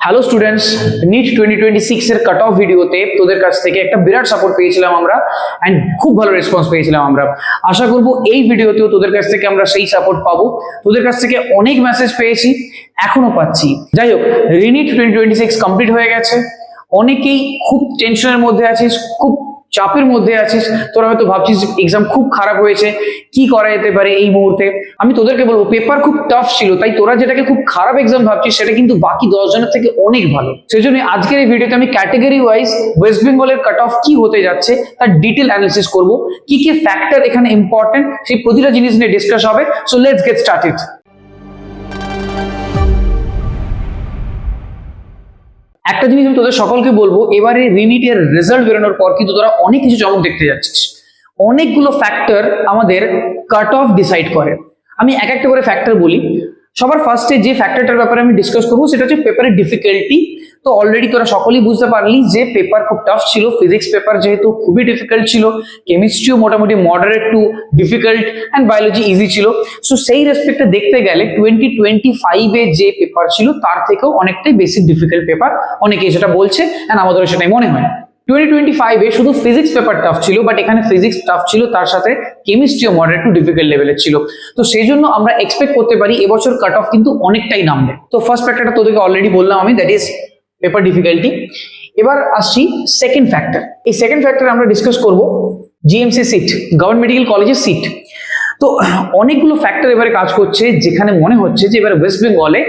Hello students, NEET 2026 এর cut off ভিডিওতে তোদের কাছ থেকে একটা বিরাট সাপোর্ট পেয়েছিলাম আমরা এন্ড খুব ভালো রেসপন্স পেয়েছিলাম আমরা। আশা করব এই ভিডিওতেও তোদের কাছ থেকে আমরা সেই সাপোর্ট পাবো। তোদের কাছ থেকে অনেক মেসেজ পেয়েছি, এখনো পাচ্ছি। যাই হোক, রিনিট 2026 কমপ্লিট হয়ে গেছে। অনেকেই খুব টেনশনের মধ্যে আছিস, খুব চাপের মধ্যে আছিস। তোরা হয়তো ভাবছিস এক্সাম খুব খারাপ হয়েছে, কি করা যেতে পারে এই মুহূর্তে। আমি তোদেরকে বলবো, পেপার খুব টাফ ছিল, তাই তোরা যেটাকে খুব খারাপ এক্সাম ভাবছিস সেটা কিন্তু বাকি 10 জনের থেকে অনেক ভালো। সেজন্য আজকের এই ভিডিওতে আমি ক্যাটাগরি ওয়াইজ ওয়েস্ট বেঙ্গলের কাট অফ কি হতে যাচ্ছে তার ডিটেল অ্যানালিসিস করব, কি কি ফ্যাক্টর এখানে ইম্পর্টেন্ট, সেই প্রতিটা জিনিস নিয়ে ডিসকাস হবে। So let's get started. একটা জিনিস আমি তোদের সকলকে বলবো, এবারে রিনিটের রেজাল্ট বেরোনোর পর কিন্তু তোরা অনেক কিছু চমক দেখতে যাচ্ছিস। অনেকগুলো ফ্যাক্টর আমাদের কাট অফ ডিসাইড করে। আমি এক একটা করে ফ্যাক্টর বলি। সবার ফার্স্টে যে ফ্যাক্টরটার ব্যাপারে আমি ডিসকাস করবো সেটা হচ্ছে পেপারের ডিফিকাল্টি। তো অলরেডি তোরা সকলেই বুঝতে পারলি যে পেপার খুব টাফ ছিল। ফিজিক্স পেপার যেহেতু খুবই ডিফিকাল্ট ছিল, কেমিস্ট্রিও মোটামুটি moderate two difficult, and biology easy ছিল। সো সেই রেসপেক্টে দেখতে গেলে 2025 এ যে পেপার ছিল তার থেকেও অনেকটাই বেশি ডিফিকাল্ট পেপার, অনেকেই সেটা বলছে, অ্যান্ড আমাদেরও সেটাই মনে হয়। 2025 এ শুধু ফিজিক্স পেপার টাফ ছিল, বাট এখানে ফিজিক্স টাফ ছিল, তার সাথে কেমিস্ট্রিও মডারেট টু ডিফিকাল্ট লেভেলের ছিল। তো সেই জন্য আমরা এক্সপেক্ট করতে পারি এবছর কাট অফ কিন্তু অনেকটাই নামবে। তো ফার্স্ট ফ্যাক্টরটা তোদেরকে অলরেডি বললাম আমি, দ্যাট ইজ পেপার ডিফিকাল্টি। এবার আসছি সেকেন্ড ফ্যাক্টর। এই সেকেন্ড ফ্যাক্টর আমরা ডিসকাস করব জিএমসি সিট, গভর্নমেন্ট মেডিকেল কলেজের সিট। তো অনেকগুলো ফ্যাক্টর এবারে কাজ করছে, যেখানে মনে হচ্ছে যে এবারে ওয়েস্ট বেঙ্গলে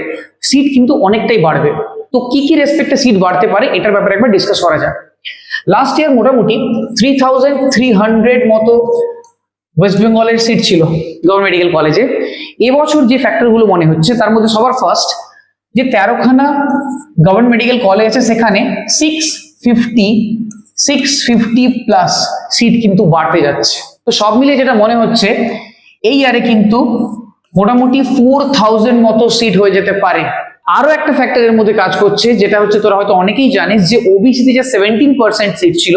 সিট কিন্তু অনেকটাই বাড়বে। তো কি কি রেসপেক্টে সিট বাড়তে পারে এটার ব্যাপারে একবার ডিসকাস করা যাক। লাস্ট ইয়ার মোটামুটি 3300 মতো ওয়েস্ট বেঙ্গলের সিট ছিল গভর্নমেন্ট মেডিকেল কলেজে। এবছর যে ফ্যাক্টরগুলো মনে হচ্ছে তার মধ্যে সবার ফার্স্ট যে 13খানা গভর্নমেন্ট মেডিকেল কলেজ আছে, সেখানে 650 প্লাস সিট কিন্তু বাড়তে যাচ্ছে। তো সব মিলিয়ে যেটা মনে হচ্ছে এই ইয়ারে কিন্তু মোটামুটি 4000 মতো সিট হয়ে যেতে পারে। আরো একটা ফ্যাক্টরের মধ্যে কাজ করছে, যেটা হচ্ছে তোরা হয়তো অনেকেই জানিস যে ওবিসিতে যে 17% সিট ছিল,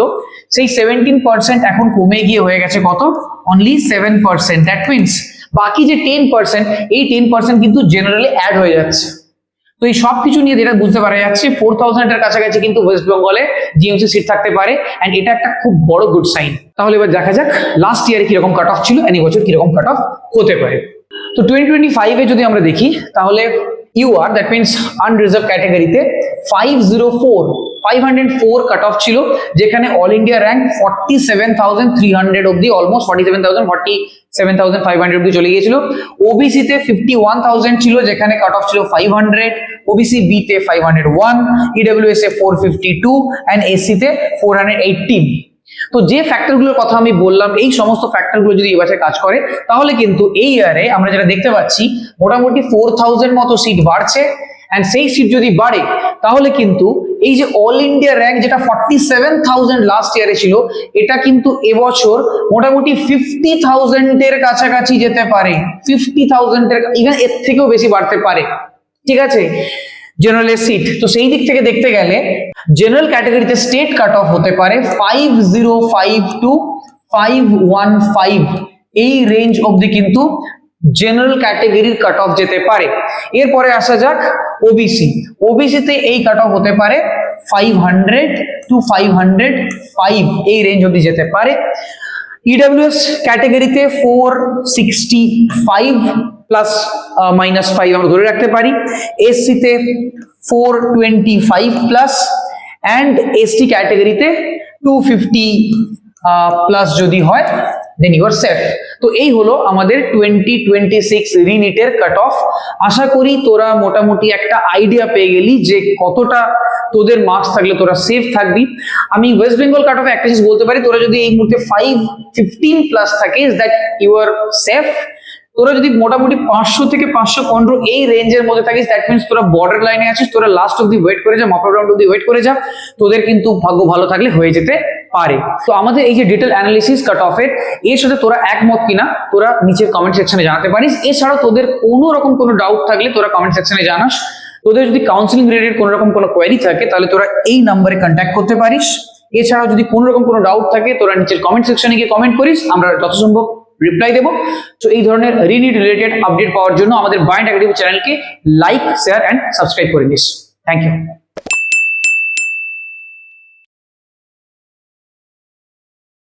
সেই 17% এখন কমে গিয়ে হয়ে গেছে কত? অনলি 7%। দ্যাট মিনস বাকি যে 10%, এই 10% কিন্তু জেনারেলি অ্যাড হয়ে যাচ্ছে। তো এই সব কিছু নিয়ে যেটা বুঝতে পারা যাচ্ছে 4000 এর কাছাকাছি কিন্তু ওয়েস্ট বেঙ্গলে জিএমসি সিট থাকতে পারে, এন্ড এটা একটা খুব বড় গুড সাইন। তাহলে এবার দেখা যাক লাস্ট ইয়ারে কিরকম কাট অফ ছিল, এন্ড এই বছর কিরকম কাট অফ হতে পারে। তো 2025 এ যদি আমরা দেখি তাহলে ইউআর, দ্যাট মিনস আনরিজার্ভ ক্যাটাগরিতে 504 কাট অফ ছিল, যেখানে অল ইন্ডিয়া র্যাঙ্ক 47,300 অব্দি, অলমোস্ট 47,500 অব্দি চলে গিয়েছিল। ওবিসিতে 51,000 ছিল, যেখানে কাট অফ ছিল 500, ওবিসি বি তে 501, ইডব্লিউএস এ 452, অ্যান্ড এসসি তে 418। তো যে ফ্যাক্টরগুলোর কথা আমি বললাম, এই সমস্ত ফ্যাক্টরগুলো যদি এবারে কাজ করে তাহলে কিন্তু এই ইয়ারে আমরা যেটা দেখতে পাচ্ছি মোটামুটি 4000 মতো সিট বাড়ছে। এন্ড সেই সিট যদি বাড়ে তাহলে কিন্তু এই যে অল ইন্ডিয়া র্যাঙ্ক যেটা 47,000 লাস্ট ইয়ারে ছিল, এটা কিন্তু এবছর মোটামুটি 50,000 এর কাছাকাছি যেতে পারে। 50,000 এর, ইভেন এর থেকেও বেশি বাড়তে পারে। ঠিক আছে, জেনারেল সিট। তো সেই দিক থেকে দেখতে গেলে জেনারেল ক্যাটাগরিতে স্টেট কাট অফ হতে পারে 505 টু 515, এই রেঞ্জ অবধি কিন্তু জেনারেল ক্যাটাগরির কাট অফ যেতে পারে। এরপরে আসা যাক ওবিসি। ওবিসিতে এই কাট অফ হতে পারে 500 টু 505, এই রেঞ্জ অবধি যেতে পারে। ইডব্লিউএস ক্যাটাগরিতে 465 প্লাস মাইনাস 5 আমরা ধরে রাখতে পারি। এসসিতে 425 প্লাস, অ্যান্ড এসটি ক্যাটাগরিতে 250 প্লাস যদি হয় দেন ইউ আর সেফ। তো এই হলো আমাদের 2026 রিনিটের কাট অফ। আশা করি তোরা মোটামুটি একটা আইডিয়া পেয়ে গেলি যে কতটা তোদের মার্কস থাকলে তোরা সেফ থাকবি। আমি ওয়েস্ট বেঙ্গল কাট অফে একটা জিনিস বলতে পারি, তোরা যদি এই মুহূর্তে 515 প্লাস থাকিস দ্যাট ইউ আর সেফ। তোরা যদি মোটামুটি 500 থেকে 515 এই রেঞ্জের মধ্যে থাকিস, দ্যাট মিনস তোরা বর্ডার লাইনে আছিস, তোরা লাস্ট অব্দি ওয়েট করে যা, মপার রাউন্ড অব্দি ওয়েট করে যা, তোদের কিন্তু ভাগ্য ভালো থাকলে হয়ে যেতে পারে। তো আমাদের এই যে ডিটেল অ্যানালিসিস কাট অফের, এর সাথে তোরা একমত কিনা তোরা নিচের কমেন্ট সেকশনে জানাতে পারিস। এছাড়াও তোদের কোনো রকম কোনো ডাউট থাকলে তোরা কমেন্ট সেকশনে জানাস। তোদের যদি কাউন্সিলিং রিলেটেড কোনো রকম কোনো কোয়েরি থাকে তাহলে তোরা এই নাম্বারে কন্ট্যাক্ট করতে পারিস। এছাড়াও যদি কোনো রকম কোনো ডাউট থাকে তোরা নিচের কমেন্ট সেকশনে গিয়ে কমেন্ট করিস, আমরা যথাসম্ভব রিপ্লাই দেবো। তো এই ধরনের রিনিট রিলেটেড আপডেট পাওয়ার জন্য আমাদের বায়োন্ড একাডেমি চ্যানেলকে লাইক, শেয়ার এন্ড সাবস্ক্রাইব করে নিস। Thank you.